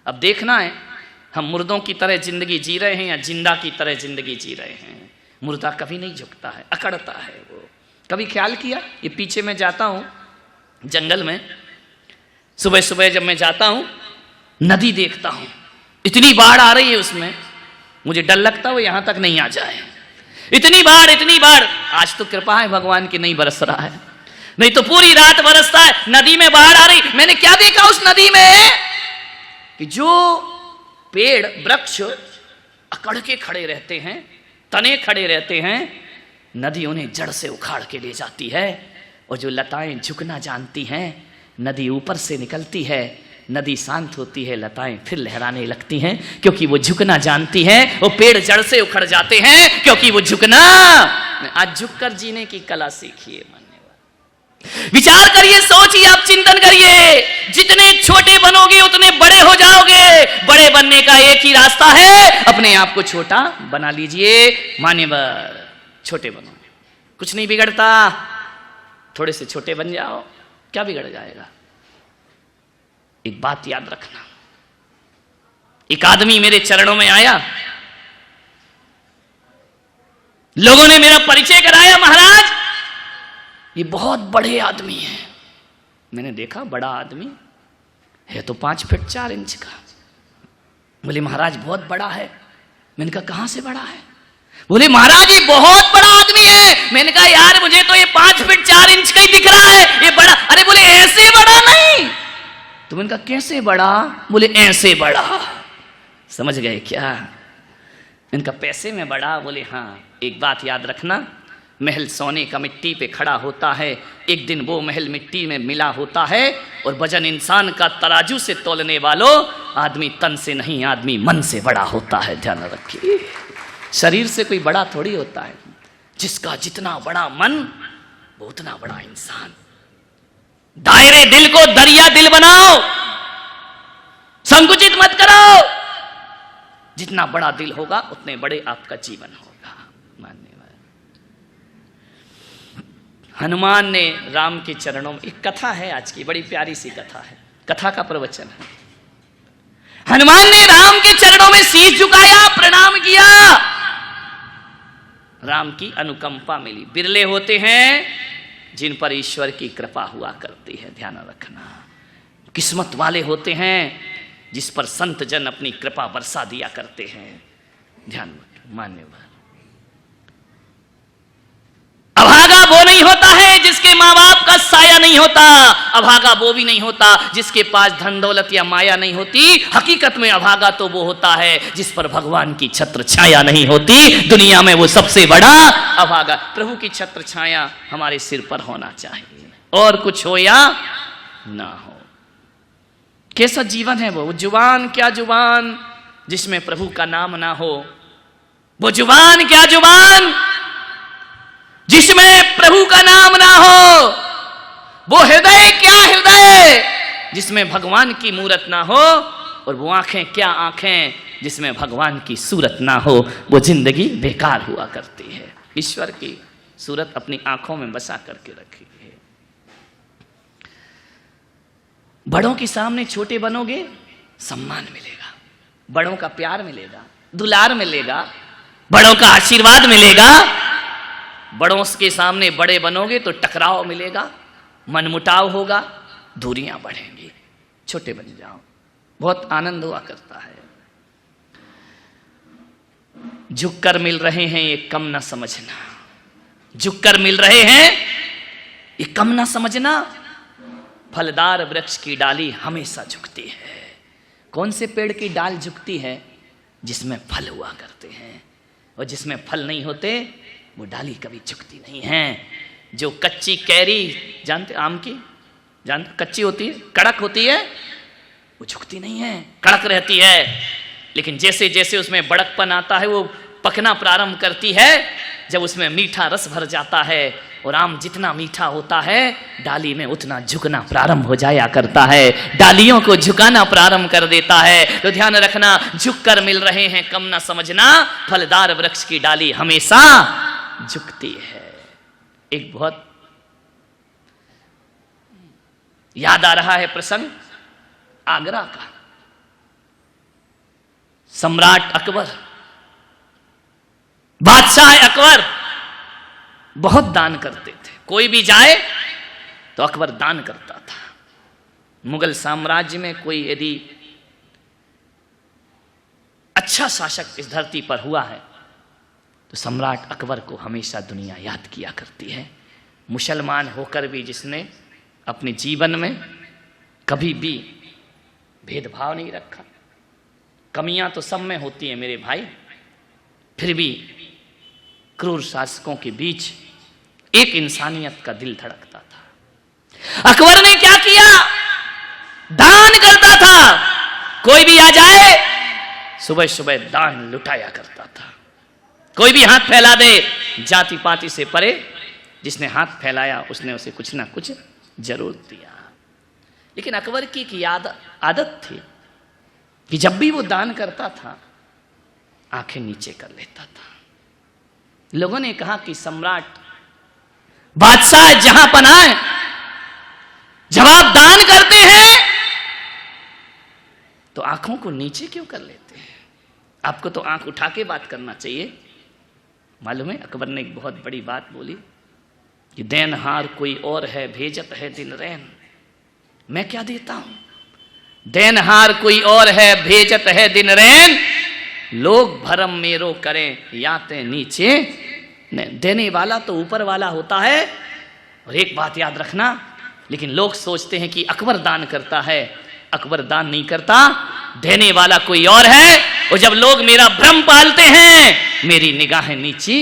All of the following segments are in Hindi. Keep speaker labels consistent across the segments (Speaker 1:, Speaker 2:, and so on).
Speaker 1: अब देखना है हम मुर्दों की तरह जिंदगी जी रहे हैं या जिंदा की तरह जिंदगी जी रहे हैं। मुर्दा कभी नहीं झुकता है, अकड़ता है वो। कभी ख्याल किया, ये पीछे मैं जाता हूं जंगल में, सुबह सुबह जब मैं जाता हूं नदी देखता हूं, इतनी बाढ़ आ रही है उसमें, मुझे डर लगता है वो यहां तक नहीं आ जाए। इतनी बाढ़। आज तो कृपा है भगवान की नहीं बरस रहा है, नहीं तो पूरी रात बरसता है। नदी में बाढ़ आ रही, मैंने क्या देखा उस नदी में कि जो पेड़ वृक्ष अकड़ के खड़े रहते हैं, तने खड़े रहते हैं, नदी उन्हें जड़ से उखाड़ के ले जाती है। और जो लताएं झुकना जानती हैं, नदी ऊपर से निकलती है, नदी शांत होती है, लताएं फिर लहराने लगती हैं, क्योंकि वो झुकना जानती हैं। वो पेड़ जड़ से उखड़ जाते हैं क्योंकि वो झुकना। आज झुककर जीने की कला सीखिए। विचार करिए, सोचिए, आप चिंतन करिए। जितने छोटे बनोगे उतने बड़े हो जाओगे। बड़े बनने का एक ही रास्ता है, अपने आप को छोटा बना लीजिए। मान्यवर, छोटे बनो, कुछ नहीं बिगड़ता। थोड़े से छोटे बन जाओ, क्या बिगड़ जाएगा। एक बात याद रखना, एक आदमी मेरे चरणों में आया, लोगों ने मेरा परिचय कराया, महाराज ये बहुत बड़े आदमी हैं। मैंने देखा बड़ा आदमी है तो 5 फीट 4 इंच का। बोले महाराज बहुत बड़ा है। मैंने कहा कहां से बड़ा है। बोले महाराज ये बहुत बड़ा आदमी है। मैंने कहा यार मुझे तो ये 5 फीट 4 इंच का ही दिख रहा है, ये बड़ा। अरे बोले ऐसे बड़ा नहीं। तो मैंने कहा कैसे बड़ा। बोले ऐसे बड़ा। समझ गए क्या। मैंने कहा पैसे में बड़ा। बोले हाँ। एक बात याद रखना, महल सोने का मिट्टी पे खड़ा होता है, एक दिन वो महल मिट्टी में मिला होता है। और वजन इंसान का तराजू से तोलने वालों, आदमी तन से नहीं, आदमी मन से बड़ा होता है। ध्यान रखिए, शरीर से कोई बड़ा थोड़ी होता है। जिसका जितना बड़ा मन वो उतना बड़ा इंसान। दायरे दिल को दरिया दिल बनाओ, संकुचित मत करो। जितना बड़ा दिल होगा उतने बड़े आपका जीवन होगा। मान्यवर, हनुमान ने राम के चरणों में, एक कथा है आज की, बड़ी प्यारी सी कथा है, कथा का प्रवचन है। हनुमान ने राम के चरणों में शीश झुकाया, प्रणाम किया। राम की अनुकंपा मिली। बिरले होते हैं जिन पर ईश्वर की कृपा हुआ करती है। ध्यान रखना, किस्मत वाले होते हैं जिस पर संत जन अपनी कृपा बरसा दिया करते हैं। ध्यान रखना। मान्यवर, अभागा वो नहीं होता है जिसके माँ बाप का साया नहीं होता। अभागा वो भी नहीं होता जिसके पास धन दौलत या माया नहीं होती। हकीकत में अभागा तो वो होता है जिस पर भगवान की छत्र छाया नहीं होती। दुनिया में वो सबसे बड़ा अभागा। प्रभु की छत्र छाया हमारे सिर पर होना चाहिए, और कुछ हो या ना हो। कैसा जीवन है वो जुबान, क्या जुबान जिसमें प्रभु का नाम ना हो। वो जुबान, क्या जुबान जिसमें प्रभु का नाम ना हो। वो हृदय, क्या हृदय जिसमें भगवान की मूरत ना हो। और वो आंखें, क्या आंखें जिसमें भगवान की सूरत ना हो। वो जिंदगी बेकार हुआ करती है। ईश्वर की सूरत अपनी आंखों में बसा करके रखी है। बड़ों के सामने छोटे बनोगे, सम्मान मिलेगा, बड़ों का प्यार मिलेगा, दुलार मिलेगा, बड़ों का आशीर्वाद मिलेगा। बड़ों के सामने बड़े बनोगे तो टकराव मिलेगा, मनमुटाव होगा, दूरियां बढ़ेंगी। छोटे बन जाओ, बहुत आनंद हुआ करता है। झुककर मिल रहे हैं ये कम ना समझना। झुककर मिल रहे हैं ये कम ना समझना। फलदार वृक्ष की डाली हमेशा झुकती है। कौन से पेड़ की डाल झुकती है? जिसमें फल हुआ करते हैं, और जिसमें फल नहीं होते वो डाली कभी झुकती नहीं है। जो कच्ची कैरी जानते, आम की जानते, कच्ची होती है, कड़क होती है, वो झुकती नहीं है, कड़क रहती है। लेकिन जैसे जैसे उसमें बड़कपन आता है वो पकना प्रारंभ करती है। जब उसमें मीठा रस भर जाता है, और आम जितना मीठा होता है डाली में उतना झुकना प्रारंभ हो जाया करता है, डालियों को झुकाना प्रारंभ कर देता है। तो ध्यान रखना, झुककर मिल रहे हैं कम ना समझना। फलदार वृक्ष की डाली हमेशा झुकती है। एक बहुत याद आ रहा है प्रसंग आगरा का। सम्राट अकबर, बादशाह अकबर बहुत दान करते थे। कोई भी जाए तो अकबर दान करता था। मुगल साम्राज्य में कोई यदि अच्छा शासक इस धरती पर हुआ है तो सम्राट अकबर को हमेशा दुनिया याद किया करती है। मुसलमान होकर भी जिसने अपने जीवन में कभी भी भेदभाव नहीं रखा। कमियां तो सब में होती हैं मेरे भाई, फिर भी क्रूर शासकों के बीच एक इंसानियत का दिल धड़कता था। अकबर ने क्या किया? दान करता था। कोई भी आ जाए सुबह सुबह दान लुटाया करता था। कोई भी हाथ फैला दे, जाति पाति से परे, जिसने हाथ फैलाया उसने उसे कुछ ना कुछ जरूर दिया। लेकिन अकबर की एक आदत थी कि जब भी वो दान करता था आंखें नीचे कर लेता था। लोगों ने कहा कि सम्राट बादशाह जहां पनाह जब आप दान करते हैं तो आंखों को नीचे क्यों कर लेते हैं? आपको तो आंख उठा के बात करना चाहिए। मालूम है अकबर ने एक बहुत बड़ी बात बोली कि देनहार कोई और है, भेजत है दिन रैन। मैं क्या देता हूं? देनहार कोई और है, भेजत है दिन रैन। लोग भरम मेरो करें, याते नीचे नहीं। देने वाला तो ऊपर वाला होता है। और एक बात याद रखना, लेकिन लोग सोचते हैं कि अकबर दान करता है। अकबर दान नहीं करता, देने वाला कोई और है। और जब लोग मेरा भ्रम पालते हैं, मेरी निगाहें नीची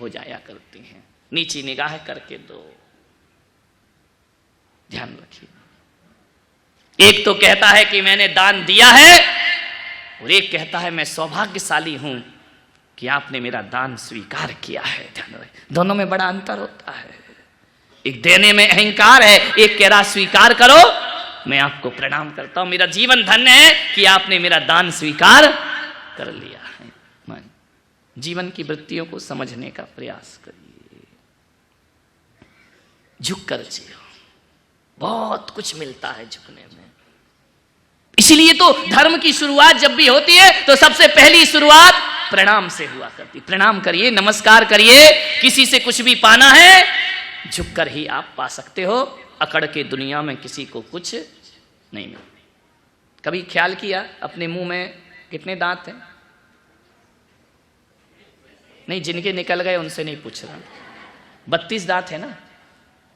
Speaker 1: हो जाया करती हैं। नीची निगाह करके दो, ध्यान रखिए। एक तो कहता है कि मैंने दान दिया है, और एक कहता है मैं सौभाग्यशाली हूं कि आपने मेरा दान स्वीकार किया है। ध्यान रखिए, दोनों में बड़ा अंतर होता है। एक देने में अहंकार है, एक कह रहा स्वीकार करो, मैं आपको प्रणाम करता हूं, मेरा जीवन धन्य है कि आपने मेरा दान स्वीकार कर लिया है। जीवन की वृत्तियों को समझने का प्रयास करिए, झुक कर जियो। बहुत कुछ मिलता है झुकने में। इसलिए तो धर्म की शुरुआत जब भी होती है तो सबसे पहली शुरुआत प्रणाम से हुआ करती। प्रणाम करिए, नमस्कार करिए। किसी से कुछ भी पाना है झुककर ही आप पा सकते हो। अकड़ के दुनिया में किसी को कुछ नहीं मिलता। कभी ख्याल किया अपने मुंह में कितने दांत हैं? नहीं, जिनके निकल गए उनसे नहीं पूछ रहा। 32 दांत है ना,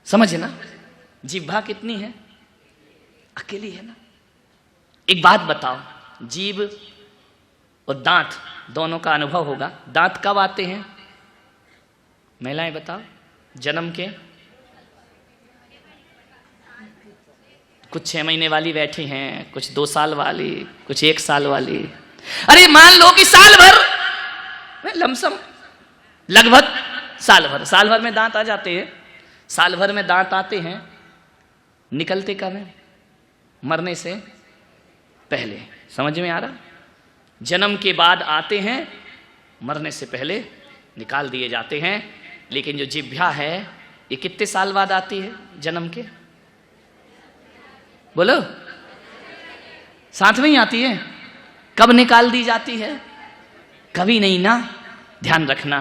Speaker 1: समझ ना। जिह्वा कितनी है? अकेली है ना। एक बात बताओ, जीभ और दांत दोनों का अनुभव होगा। दांत कब आते हैं? महिलाएं बताओ। जन्म के कुछ 6 महीने वाली बैठी हैं, कुछ 2 साल वाली, कुछ 1 साल वाली। अरे मान लो कि साल भर लमसम, लगभग साल भर में दांत आ जाते हैं। साल भर में दांत आते हैं, निकलते कब हैं? मरने से पहले। समझ में आ रहा? जन्म के बाद आते हैं, मरने से पहले निकाल दिए जाते हैं। लेकिन जो जिह्वा है ये कितने साल बाद आती है? जन्म के बोलो, साथ में ही आती है। कब निकाल दी जाती है? कभी नहीं ना। ध्यान रखना,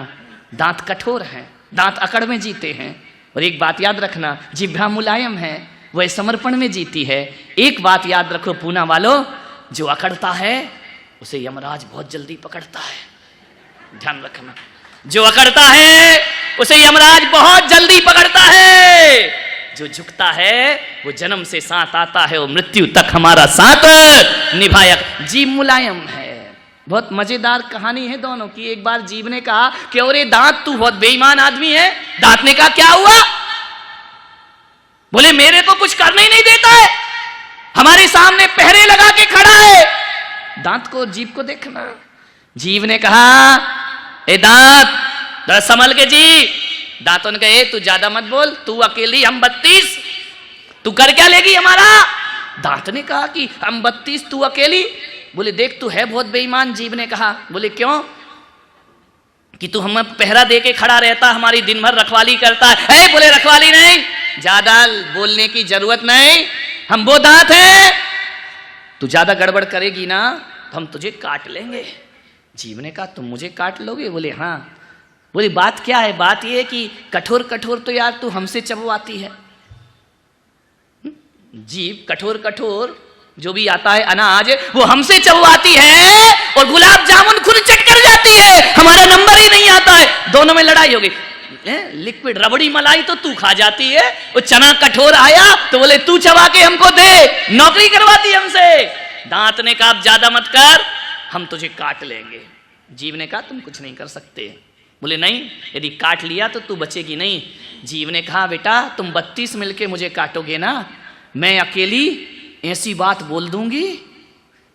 Speaker 1: दांत कठोर हैं, दांत अकड़ में जीते हैं। और एक बात याद रखना, जिह्वा मुलायम है, वह समर्पण में जीती है। एक बात याद रखो पूना वालों, जो अकड़ता है उसे यमराज बहुत जल्दी पकड़ता है। ध्यान रखना, जो अकड़ता है उसे यमराज बहुत जल्दी पकड़ता है। जो झुकता है वो जन्म से साथ आता है और मृत्यु तक हमारा साथ निभाया। जीभ मुलायम है। बहुत मजेदार कहानी है दोनों की। एक बार जीभ ने कहा कि अरे दांत, तू बहुत बेईमान आदमी है। दांत ने कहा क्या हुआ? बोले मेरे को कुछ करने ही नहीं देता है, हमारे सामने पहरे लगा के खड़ा है। दांत को, जीभ को देखना। जीभ ने कहा ए दांत, जरा संभल के जी। दांतों ने कहा तू ज्यादा मत बोल, तू अकेली, हम 32, तू कर क्या लेगी हमारा? दांत ने कहा कि हम 32, तू अकेली। बोले देख तू है बहुत बेईमान। जीभ ने कहा, बोले क्यों? कि तू हमें पहरा दे के खड़ा रहता, हमारी दिन भर रखवाली करता है। बोले रखवाली नहीं, ज्यादा बोलने की जरूरत नहीं, हम वो दांत हैं। तू ज्यादा गड़बड़ करेगी ना तो हम तुझे काट लेंगे। जीव ने कहा तुम मुझे काट लोगे? बोले हाँ। बोले बात क्या है? बात ये है कि कठोर कठोर तो यार तू हमसे चबवाती है। जीव कठोर कठोर जो भी आता है अनाज वो हमसे चबवाती है और गुलाब जामुन खुद चट कर जाती है, हमारा नंबर ही नहीं आता है। दोनों में लड़ाई हो गई। लिक्विड रबड़ी मलाई तो तू खा जाती है, वो चना कठोर आया तो बोले तू चबा के हमको दे, नौकरी करवाती हमसे। दांत ने कहा ज्यादा मत कर, हम तुझे काट लेंगे। जीव ने कहा तुम कुछ नहीं कर सकते। बोले नहीं, यदि काट लिया तो तू बचेगी नहीं। जीव ने कहा बेटा तुम 32 मिलके मुझे काटोगे ना, मैं अकेली ऐसी बात बोल दूंगी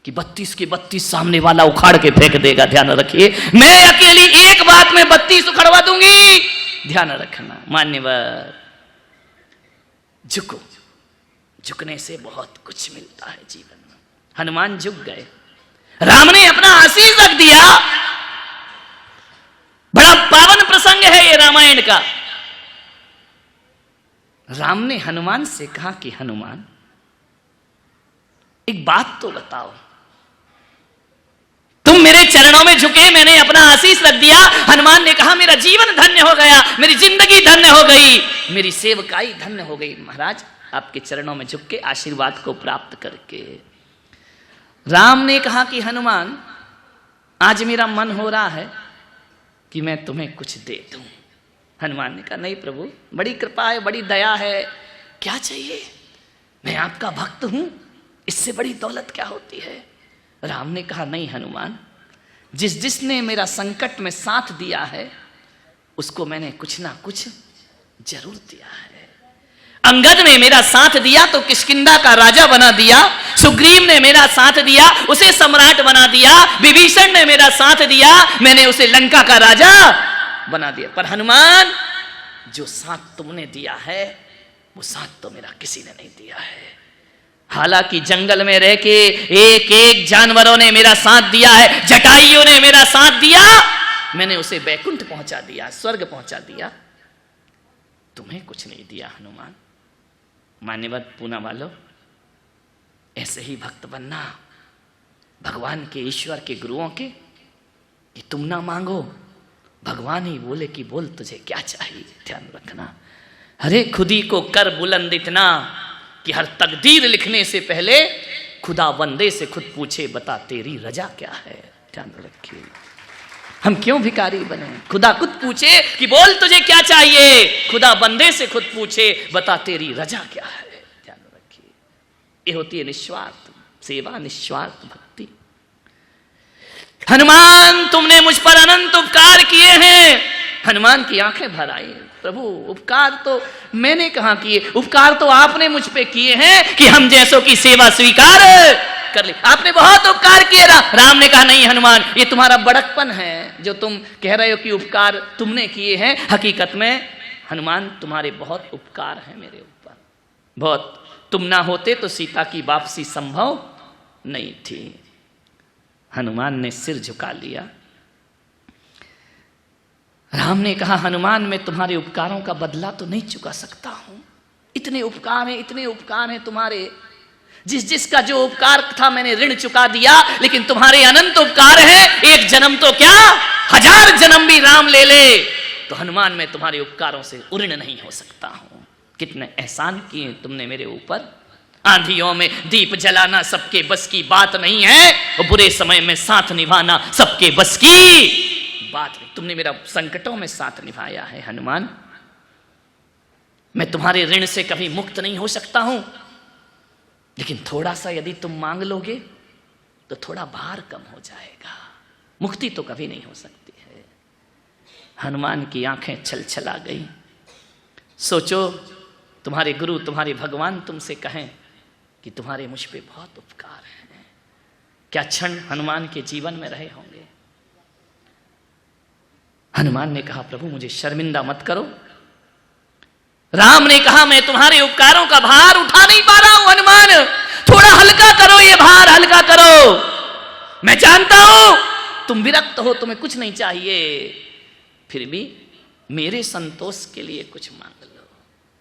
Speaker 1: कि 32 के 32 सामने वाला उखाड़ के फेंक देगा। ध्यान रखिए, मैं अकेली एक बात में 32 उखड़वा दूंगी। ध्यान रखना मान्यवर, झुको, झुकने से बहुत कुछ मिलता है जीवन में। हनुमान झुक गए, राम ने अपना आशीष रख दिया। बड़ा पावन प्रसंग है ये रामायण का। राम ने हनुमान से कहा कि हनुमान एक बात तो बताओ, तुम मेरे चरणों में झुके, मैंने अपना आशीष रख दिया। हनुमान ने कहा मेरा जीवन धन्य हो गया, मेरी जिंदगी धन्य हो गई, मेरी सेवकाई धन्य हो गई महाराज, आपके चरणों में झुक के आशीर्वाद को प्राप्त करके। राम ने कहा कि हनुमान आज मेरा मन हो रहा है कि मैं तुम्हें कुछ दे दूं। हनुमान ने कहा नहीं प्रभु, बड़ी कृपा है, बड़ी दया है, क्या चाहिए, मैं आपका भक्त हूं, इससे बड़ी दौलत क्या होती है। राम ने कहा नहीं हनुमान, जिसने मेरा संकट में साथ दिया है उसको मैंने कुछ ना कुछ जरूर दिया है। अंगद ने मेरा साथ दिया तो किष्किंधा का राजा बना दिया, सुग्रीव ने मेरा साथ दिया उसे सम्राट बना दिया, विभीषण ने मेरा साथ दिया मैंने उसे लंका का राजा बना दिया। पर हनुमान जो साथ तुमने दिया है वो साथ तो मेरा किसी ने नहीं दिया है। हालांकि जंगल में रह के एक एक जानवरों ने मेरा साथ दिया है, जटाइयों ने मेरा साथ दिया, मैंने उसे बैकुंठ पहुंचा दिया, स्वर्ग पहुंचा दिया, तुम्हें कुछ नहीं दिया हनुमान। मान्यवर पूना वालों, ऐसे ही भक्त बनना भगवान के, ईश्वर के, गुरुओं के, कि तुम ना मांगो, भगवान ही बोले कि बोल तुझे क्या चाहिए। ध्यान रखना, अरे खुदी को कर बुलंद इतना कि हर तकदीर लिखने से पहले खुदा बंदे से खुद पूछे बता तेरी रजा क्या है। ध्यान रखिए, हम क्यों भिखारी बने, खुदा खुद पूछे कि बोल तुझे क्या चाहिए, खुदा बंदे से खुद पूछे बता तेरी रजा क्या है। ध्यान रखिए, ये होती है निस्वार्थ सेवा, निस्वार्थ भक्ति। हनुमान तुमने मुझ पर अनंत उपकार किए हैं। हनुमान की आंखें भर आई, प्रभु उपकार तो मैंने कहां किए, उपकार तो आपने मुझ पे किए हैं कि हम जैसों की सेवा स्वीकार कर ली, आपने बहुत उपकार किए। राम ने कहा नहीं हनुमान, ये तुम्हारा बड़कपन है जो तुम कह रहे हो कि उपकार तुमने किए हैं, हकीकत में हनुमान तुम्हारे बहुत उपकार हैं मेरे ऊपर, बहुत। तुम ना होते तो सीता की वापसी संभव नहीं थी। हनुमान ने सिर झुका लिया। राम ने कहा हनुमान मैं तुम्हारे उपकारों का बदला तो नहीं चुका सकता हूं, इतने उपकार हैं, इतने उपकार हैं तुम्हारे, जिसका जो उपकार था मैंने ऋण चुका दिया, लेकिन तुम्हारे अनंत उपकार हैं, एक जन्म तो क्या 1000 जन्म भी राम ले ले तो हनुमान मैं तुम्हारे उपकारों से उऋण नहीं हो सकता हूं। कितने एहसान किए तुमने मेरे ऊपर, आंधियों में दीप जलाना सबके बस की बात नहीं है, और बुरे समय में साथ निभाना सबके बस की बात नहीं। तुमने मेरा संकटों में साथ निभाया है हनुमान, मैं तुम्हारे ऋण से कभी मुक्त नहीं हो सकता हूं, लेकिन थोड़ा सा यदि तुम मांग लोगे तो थोड़ा भार कम हो जाएगा, मुक्ति तो कभी नहीं हो सकती है। हनुमान की आंखें छलछला गई। सोचो तुम्हारे गुरु, तुम्हारे भगवान तुमसे कहें कि तुम्हारे मुझ पे बहुत उपकार हैं, क्या क्षण हनुमान के जीवन में रहे होंगे। हनुमान ने कहा प्रभु मुझे शर्मिंदा मत करो। राम ने कहा मैं तुम्हारे उपकारों का भार उठा नहीं पा रहा हूं हनुमान, थोड़ा हल्का करो, ये भार हल्का करो। मैं जानता हूं तुम विरक्त हो, तुम्हें कुछ नहीं चाहिए, फिर भी मेरे संतोष के लिए कुछ मांगो।